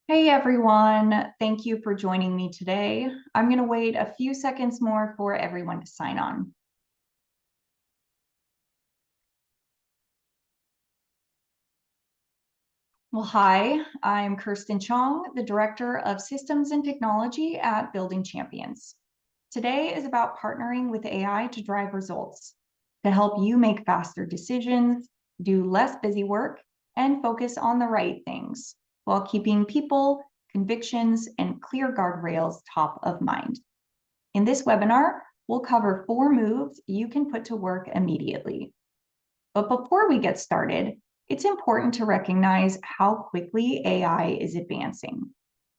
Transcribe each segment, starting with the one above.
Hey everyone, thank you for joining me today. I'm going to wait a few seconds more for everyone to sign on. Well, hi, I'm Kirsten Chong, the Director of Systems and Technology at Building Champions. Today is about partnering with AI to drive results, to help you make faster decisions, do less busy work, and focus on the right things while keeping people, convictions, and clear guardrails top of mind. In this webinar, we'll cover 4 moves you can put to work immediately. But before we get started, it's important to recognize how quickly AI is advancing.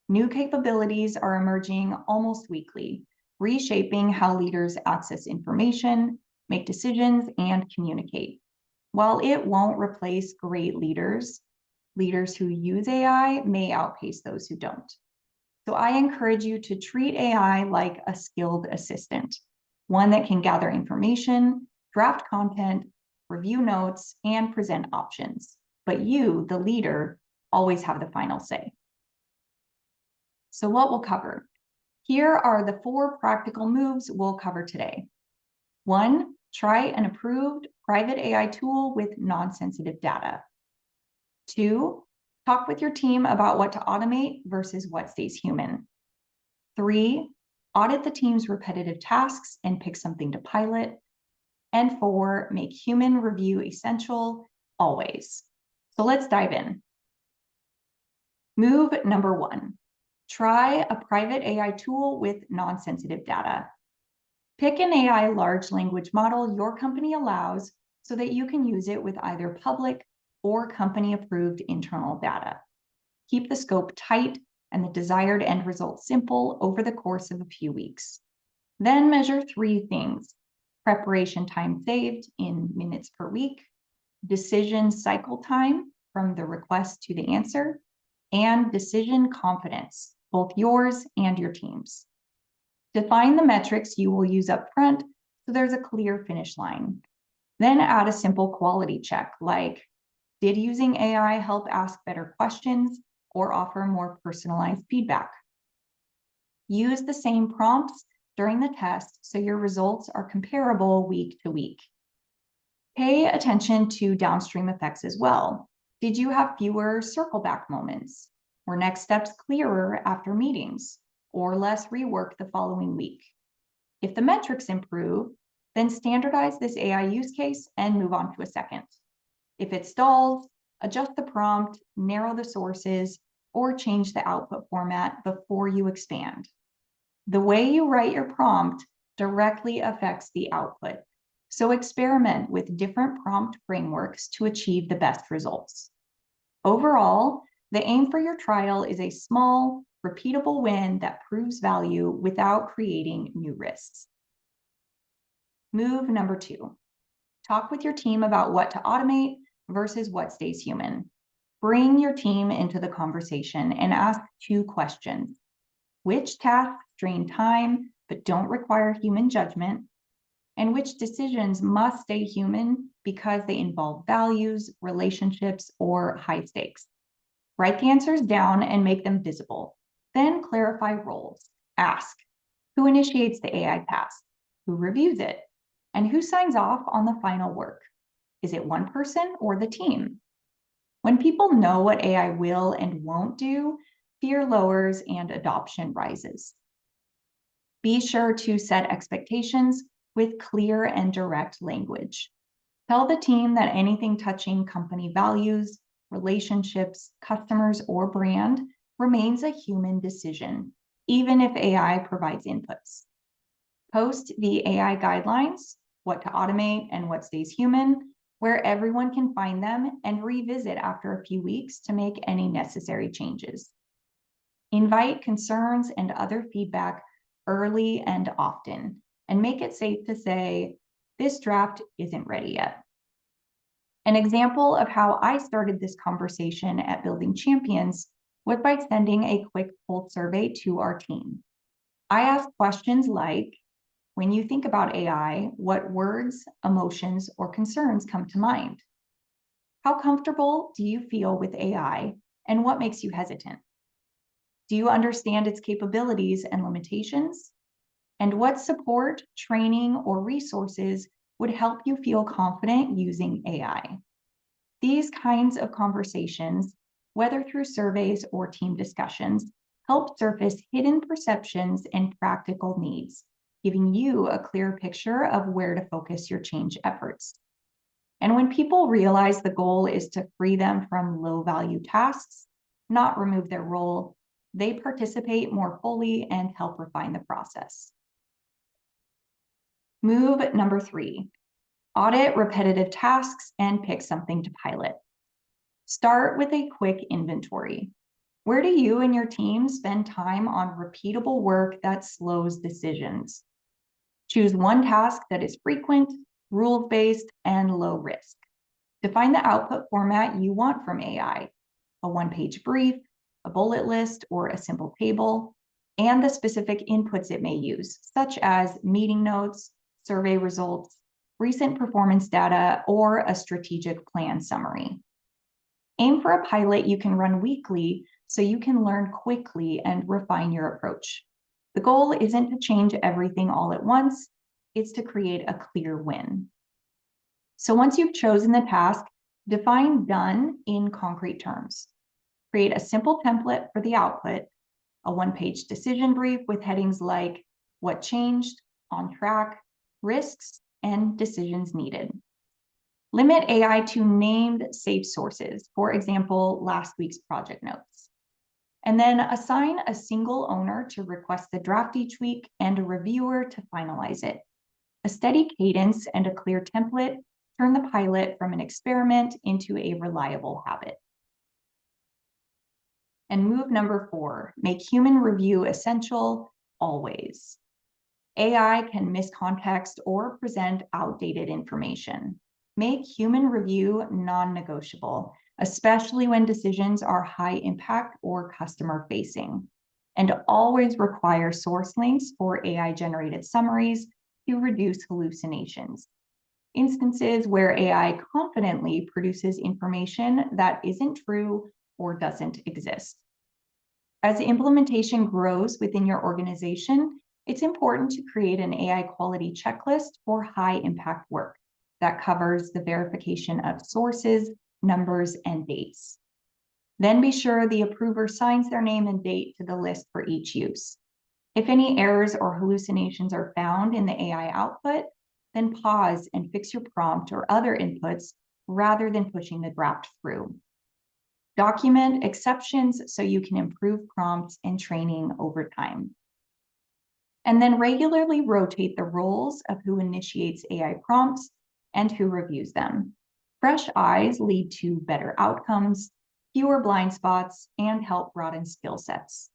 New capabilities are emerging almost weekly, reshaping how leaders access information, make decisions, and communicate. While it won't replace great leaders, leaders who use AI may outpace those who don't. So I encourage you to treat AI like a skilled assistant, one that can gather information, draft content, review notes, and present options. But you, the leader, always have the final say. So what we'll cover. Here are the 4 practical moves we'll cover today. 1, try an approved private AI tool with non-sensitive data. 2, talk with your team about what to automate versus what stays human. 3, audit the team's repetitive tasks and pick something to pilot. And 4, make human review essential always. So let's dive in. Move number 1, try a private AI tool with non-sensitive data. Pick an AI large language model your company allows so that you can use it with either public or company-approved internal data. Keep the scope tight and the desired end result simple over the course of a few weeks. Then measure 3 things: preparation time saved in minutes per week, decision cycle time from the request to the answer, and decision confidence, both yours and your team's. Define the metrics you will use up front so there's a clear finish line. Then add a simple quality check like, did using AI help ask better questions or offer more personalized feedback? Use the same prompts during the test so your results are comparable week to week. Pay attention to downstream effects as well. Did you have fewer circle back moments? Were next steps clearer after meetings? Or less rework the following week? If the metrics improve, then standardize this AI use case and move on to a second. If it stalls, adjust the prompt, narrow the sources, or change the output format before you expand. The way you write your prompt directly affects the output, so experiment with different prompt frameworks to achieve the best results. Overall, the aim for your trial is a small, repeatable win that proves value without creating new risks. Move number 2, talk with your team about what to automate versus what stays human. Bring your team into the conversation and ask 2 questions. Which tasks drain time but don't require human judgment? And which decisions must stay human because they involve values, relationships, or high stakes? Write the answers down and make them visible. Then clarify roles. Ask, who initiates the AI task? Who reviews it? And who signs off on the final work? Is it one person or the team? When people know what AI will and won't do, fear lowers and adoption rises. Be sure to set expectations with clear and direct language. Tell the team that anything touching company values, relationships, customers, or brand remains a human decision, even if AI provides inputs. Post the AI guidelines, what to automate and what stays human, where everyone can find them and revisit after a few weeks to make any necessary changes. Invite concerns and other feedback early and often, and make it safe to say, this draft isn't ready yet. An example of how I started this conversation at Building Champions was by sending a quick poll survey to our team. I asked questions like, when you think about AI, what words, emotions, or concerns come to mind? How comfortable do you feel with AI, and what makes you hesitant? Do you understand its capabilities and limitations? And what support, training, or resources would help you feel confident using AI? These kinds of conversations, whether through surveys or team discussions, help surface hidden perceptions and practical needs, giving you a clear picture of where to focus your change efforts. And when people realize the goal is to free them from low-value tasks, not remove their role, they participate more fully and help refine the process. Move number 3, audit repetitive tasks and pick something to pilot. Start with a quick inventory. Where do you and your team spend time on repeatable work that slows decisions? Choose one task that is frequent, rule-based, and low risk. Define the output format you want from AI, a one-page brief, a bullet list, or a simple table, and the specific inputs it may use, such as meeting notes, survey results, recent performance data, or a strategic plan summary. Aim for a pilot you can run weekly so you can learn quickly and refine your approach. The goal isn't to change everything all at once, it's to create a clear win. So once you've chosen the task, define done in concrete terms. Create a simple template for the output, a one-page decision brief with headings like what changed, on track, risks, and decisions needed. Limit AI to named safe sources, for example, last week's project notes. And then assign a single owner to request the draft each week and a reviewer to finalize it. A steady cadence and a clear template turn the pilot from an experiment into a reliable habit. And move number 4, make human review essential always. AI can miss context or present outdated information. Make human review non-negotiable, especially when decisions are high impact or customer facing. And always require source links for AI-generated summaries to reduce hallucinations. Instances where AI confidently produces information that isn't true or doesn't exist. As implementation grows within your organization, it's important to create an AI quality checklist for high impact work that covers the verification of sources, numbers, and dates. Then be sure the approver signs their name and date to the list for each use. If any errors or hallucinations are found in the AI output, then pause and fix your prompt or other inputs rather than pushing the draft through. Document exceptions so you can improve prompts and training over time. And then regularly rotate the roles of who initiates AI prompts and who reviews them. Fresh eyes lead to better outcomes, fewer blind spots, and help broaden skill sets.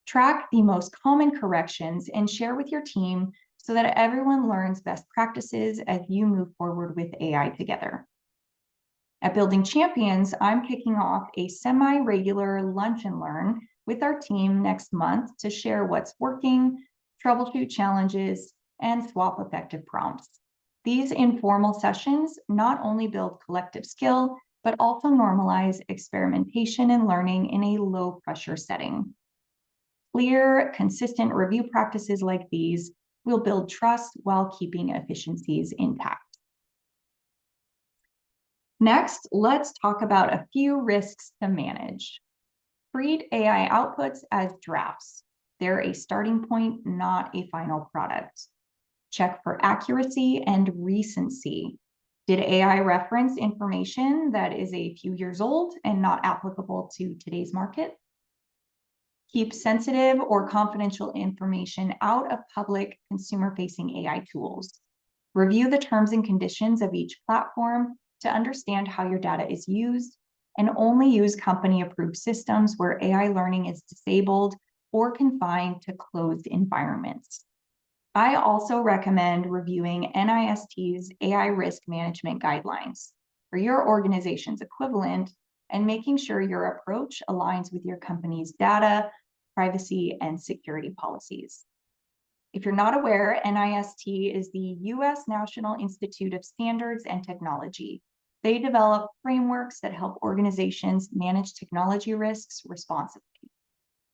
Track the most common corrections and share with your team so that everyone learns best practices as you move forward with AI together. At Building Champions, I'm kicking off a semi-regular lunch and learn with our team next month to share what's working, troubleshoot challenges, and swap effective prompts. These informal sessions not only build collective skill, but also normalize experimentation and learning in a low-pressure setting. Clear, consistent review practices like these will build trust while keeping efficiencies intact. Next, let's talk about a few risks to manage. Treat AI outputs as drafts. They're a starting point, not a final product. Check for accuracy and recency. Did AI reference information that is a few years old and not applicable to today's market? Keep sensitive or confidential information out of public consumer-facing AI tools. Review the terms and conditions of each platform to understand how your data is used, and only use company-approved systems where AI learning is disabled or confined to closed environments. I also recommend reviewing NIST's AI risk management guidelines for your organization's equivalent and making sure your approach aligns with your company's data, privacy, and security policies. If you're not aware, NIST is the U.S. National Institute of Standards and Technology. They develop frameworks that help organizations manage technology risks responsibly.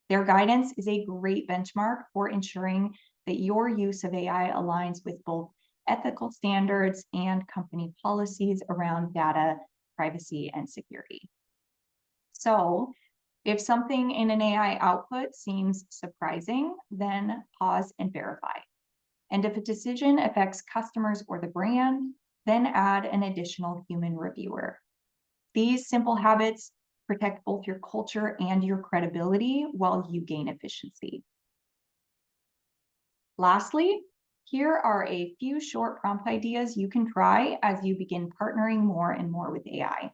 Their guidance is a great benchmark for ensuring that your use of AI aligns with both ethical standards and company policies around data privacy and security. So, if something in an AI output seems surprising, then pause and verify. And if a decision affects customers or the brand, then add an additional human reviewer. These simple habits protect both your culture and your credibility while you gain efficiency. Lastly, here are a few short prompt ideas you can try as you begin partnering more and more with AI.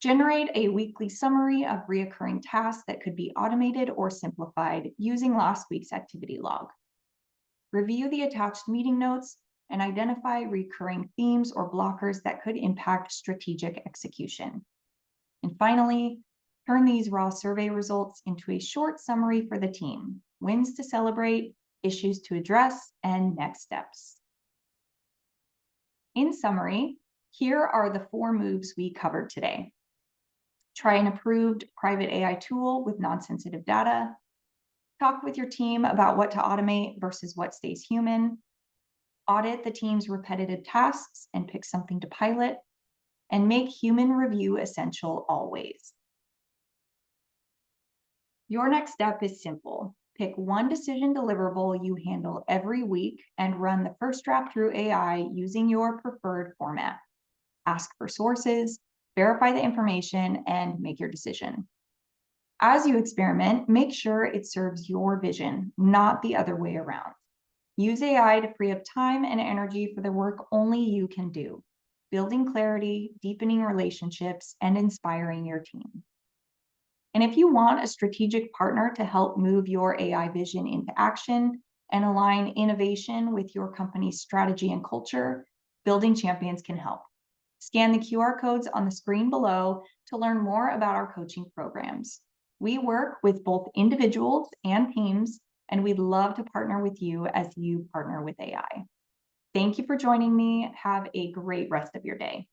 Generate a weekly summary of recurring tasks that could be automated or simplified using last week's activity log. Review the attached meeting notes and identify recurring themes or blockers that could impact strategic execution. And finally, turn these raw survey results into a short summary for the team, wins to celebrate, issues to address, and next steps. In summary, here are the 4 moves we covered today. Try an approved private AI tool with non-sensitive data. Talk with your team about what to automate versus what stays human. Audit the team's repetitive tasks and pick something to pilot. And make human review essential always. Your next step is simple. Pick one decision deliverable you handle every week and run the first draft through AI using your preferred format. Ask for sources, verify the information, and make your decision. As you experiment, make sure it serves your vision, not the other way around. Use AI to free up time and energy for the work only you can do, building clarity, deepening relationships, and inspiring your team. And if you want a strategic partner to help move your AI vision into action and align innovation with your company's strategy and culture, Building Champions can help. Scan the QR codes on the screen below to learn more about our coaching programs. We work with both individuals and teams, and we'd love to partner with you as you partner with AI. Thank you for joining me. Have a great rest of your day.